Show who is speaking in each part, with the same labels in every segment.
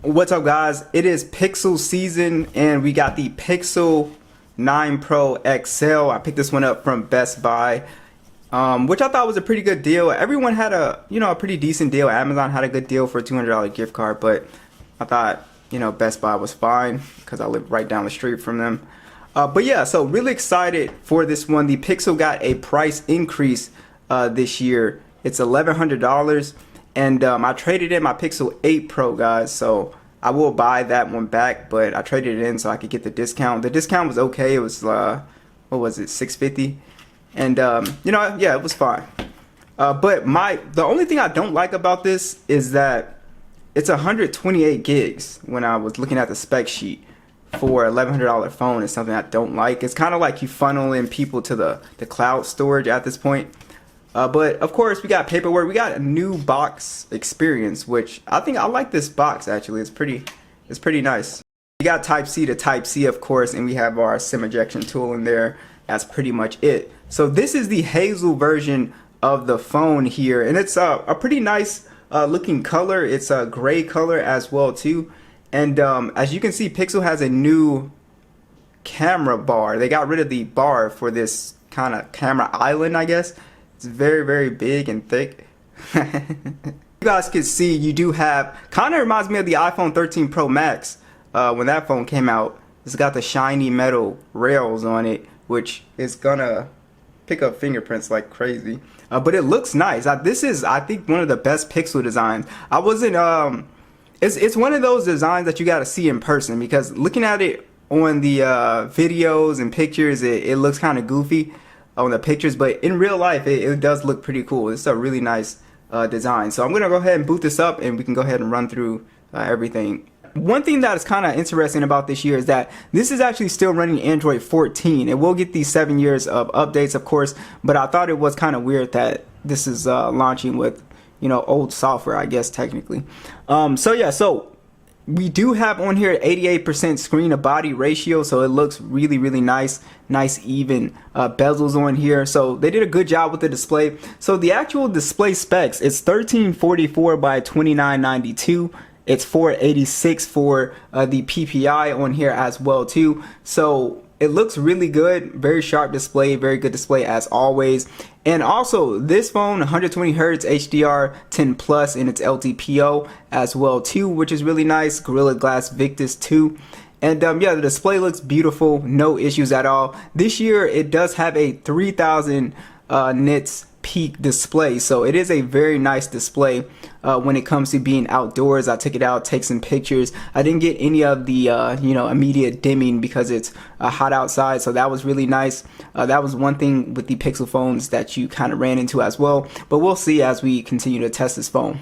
Speaker 1: What's up, guys? It is Pixel season and we got the Pixel 9 Pro XL. I picked this one up from Best Buy, which I thought was a pretty good deal. Everyone had a pretty decent deal. Amazon had a good deal for a $200 gift card, but I thought Best Buy was fine because I live right down the street from them. But yeah, so really excited for this one. The Pixel got a price increase this year. It's $1,100. And I traded in my Pixel 8 Pro, guys, so I will buy that one back, but I traded it in so I could get the discount. The discount was okay. It was, what was it, $650? And, yeah, it was fine. But the only thing I don't like about this is that it's 128 gigs when I was looking at the spec sheet for a $1,100 phone. Is something I don't like. It's kind of like you funnel in people to the cloud storage at this point. But of course we got paperwork. We got a new box experience, which I think I like this box actually. It's pretty nice. We got Type C to Type C, of course, and we have our SIM ejection tool in there. That's pretty much it. So this is the Hazel version of the phone here, and it's a pretty nice looking color. It's a gray color as well too. And as you can see, Pixel has a new camera bar. They got rid of the bar for this kind of camera island, I guess. It's very, very big and thick. You guys can see you do have, kind of reminds me of the iPhone 13 Pro Max when that phone came out. It's got the shiny metal rails on it, which is gonna pick up fingerprints like crazy. But it looks nice. This is, I think, one of the best Pixel designs. I wasn't, it's one of those designs that you gotta see in person, because looking at it on the videos and pictures, it looks kind of goofy on the pictures, but in real life it does look pretty cool. It's a really nice design. So I'm gonna go ahead and boot this up and we can go ahead and run through everything. One thing that is kind of interesting about this year is that this is actually still running Android 14. It will get these 7 years of updates, of course, but I thought it was kind of weird that this is launching with old software, I guess, technically. So yeah, so we do have on here 88% screen to body ratio, so it looks really, really nice even bezels on here. So they did a good job with the display. So the actual display specs, it's 1344 by 2992. It's 486 for the PPI on here as well too. So it looks really good, very sharp display, very good display as always. And also this phone, 120 Hz HDR 10 Plus in its LTPO as well too, which is really nice. Gorilla Glass Victus 2. And yeah, the display looks beautiful, no issues at all. This year it does have a 3000 nits peak display, so it is a very nice display when it comes to being outdoors. I took it out, take some pictures. I didn't get any of the immediate dimming because it's hot outside, so that was really nice. That was one thing with the Pixel phones that you kind of ran into as well, but we'll see as we continue to test this phone.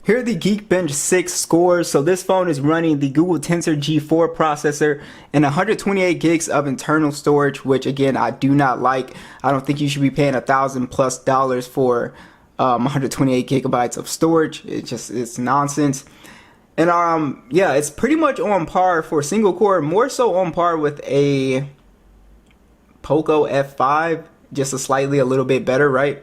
Speaker 1: Here are the Geekbench 6 scores. So this phone is running the Google Tensor G4 processor and 128 gigs of internal storage, which again, I do not like. I don't think you should be paying $1,000+ for 128 gigabytes of storage. It's nonsense. And yeah, it's pretty much on par for single core, more so on par with a Poco F5, just a little bit better, right?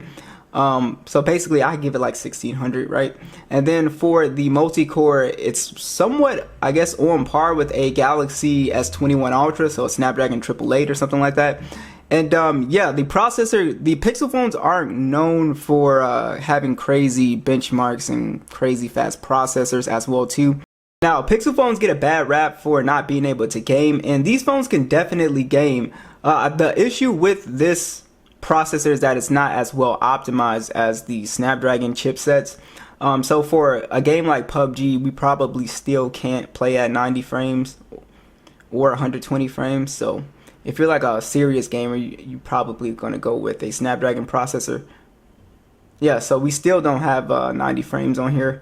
Speaker 1: So basically I give it like 1600, right? And then for the multi-core, it's somewhat, I guess, on par with a Galaxy S21 Ultra, so a Snapdragon 888 or something like that. And yeah, the processor, the Pixel phones aren't known for having crazy benchmarks and crazy fast processors as well too. Now, Pixel phones get a bad rap for not being able to game, and these phones can definitely game. The issue with this processor is that it's not as well optimized as the Snapdragon chipsets. So for a game like PUBG, we probably still can't play at 90 frames or 120 frames. So if you're like a serious gamer, you're probably going to go with a Snapdragon processor. Yeah, so we still don't have 90 frames on here.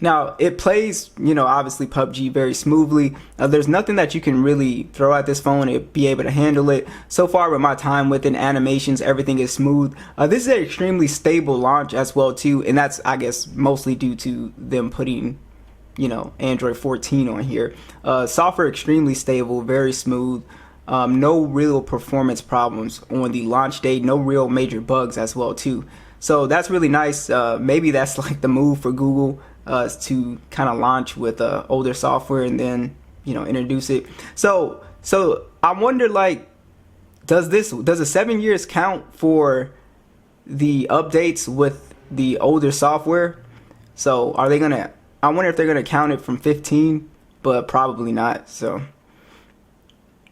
Speaker 1: Now, it plays, obviously PUBG very smoothly. There's nothing that you can really throw at this phone and be able to handle it. So far with my time with animations, everything is smooth. This is an extremely stable launch as well too, and that's, I guess, mostly due to them putting, Android 14 on here. Software extremely stable, very smooth. No real performance problems on the launch date, no real major bugs as well too. So that's really nice. Maybe that's like the move for Google. to kind of launch with older software and then, you know, introduce it. So I wonder, like, does the 7 years count for the updates with the older software? So are they gonna, I wonder if they're gonna count it from 15, but probably not. So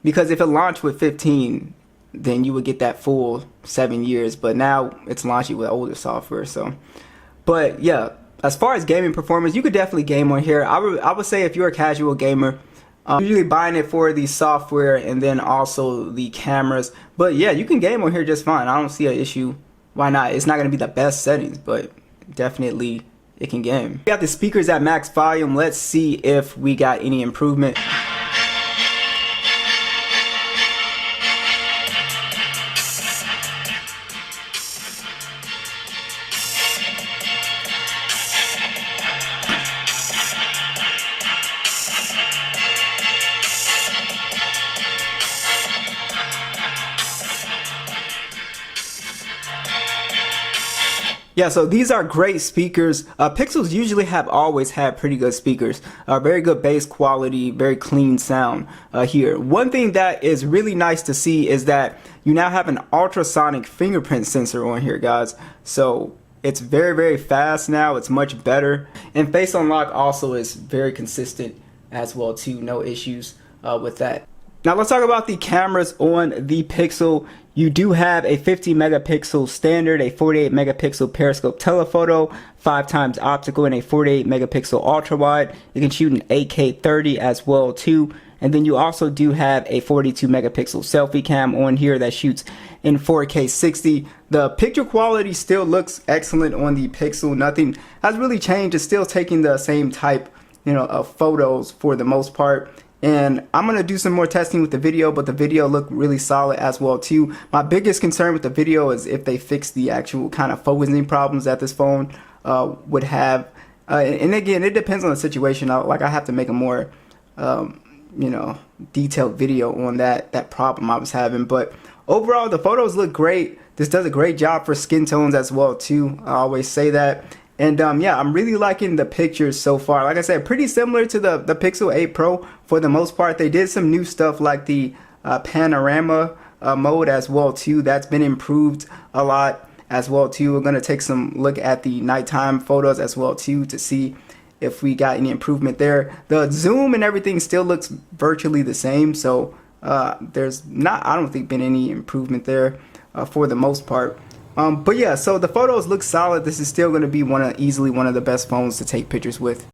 Speaker 1: because if it launched with 15, then you would get that full 7 years, but now it's launching with older software. So, but yeah, as far as gaming performance, you could definitely game on here. I would say if you're a casual gamer, usually buying it for the software and then also the cameras. But yeah, you can game on here just fine. I don't see an issue. Why not? It's not going to be the best settings, but definitely it can game. We got the speakers at max volume. Let's see if we got any improvement. Yeah, so these are great speakers. Pixels usually always had pretty good speakers. Very good bass quality, very clean sound here. One thing that is really nice to see is that you now have an ultrasonic fingerprint sensor on here, guys. So it's very, very fast now. It's much better. And face unlock also is very consistent as well too. No issues with that. Now let's talk about the cameras on the Pixel. You do have a 50 megapixel standard, a 48 megapixel periscope telephoto, 5x optical, and a 48 megapixel ultra wide. You can shoot in 8K 30 as well too. And then you also do have a 42 megapixel selfie cam on here that shoots in 4K 60. The picture quality still looks excellent on the Pixel. Nothing has really changed. It's still taking the same type, you know, of photos for the most part. And I'm going to do some more testing with the video, but the video looked really solid as well too. My biggest concern with the video is if they fix the actual kind of focusing problems that this phone would have. And again, it depends on the situation. I have to make a more, you know, detailed video on that problem I was having. But overall, the photos look great. This does a great job for skin tones as well too. I always say that. And yeah, I'm really liking the pictures so far. Like I said, pretty similar to the Pixel 8 Pro for the most part. They did some new stuff like the panorama mode as well too. That's been improved a lot as well too. We're going to take some look at the nighttime photos as well too to see if we got any improvement there. The zoom and everything still looks virtually the same. So there's not, I don't think, been any improvement there for the most part. But yeah, so the photos look solid. This is still going to be easily one of the best phones to take pictures with.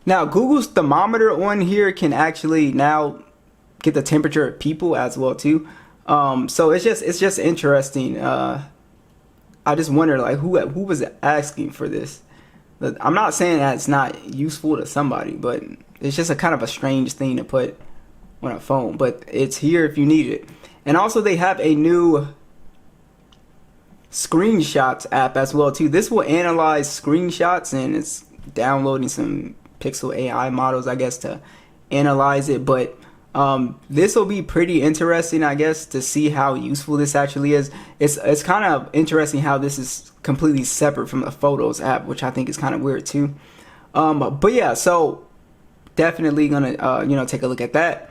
Speaker 1: Now, Google's thermometer on here can actually now get the temperature of people as well too. So it's just interesting. I just wonder, like, who was asking for this? I'm not saying that it's not useful to somebody, but it's just a kind of a strange thing to put on a phone. But it's here if you need it. And also, they have a new screenshots app as well too. This will analyze screenshots, and it's downloading some Pixel AI models, I guess, to analyze it. But this will be pretty interesting, I guess, to see how useful this actually is. It's kind of interesting how this is completely separate from the Photos app, which I think is kind of weird too. But yeah, so definitely gonna you know, take a look at that.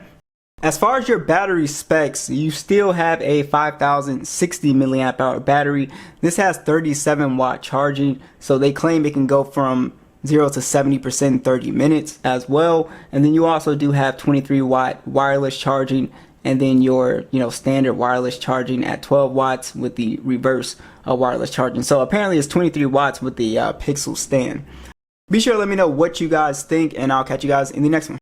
Speaker 1: As far as your battery specs, you still have a 5060 milliamp hour battery. This has 37 watt charging, so they claim it can go from 0 to 70% in 30 minutes as well. And then you also do have 23 watt wireless charging, and then your, you know, standard wireless charging at 12 watts with the reverse wireless charging. So apparently it's 23 watts with the Pixel stand. Be sure to let me know what you guys think, and I'll catch you guys in the next one.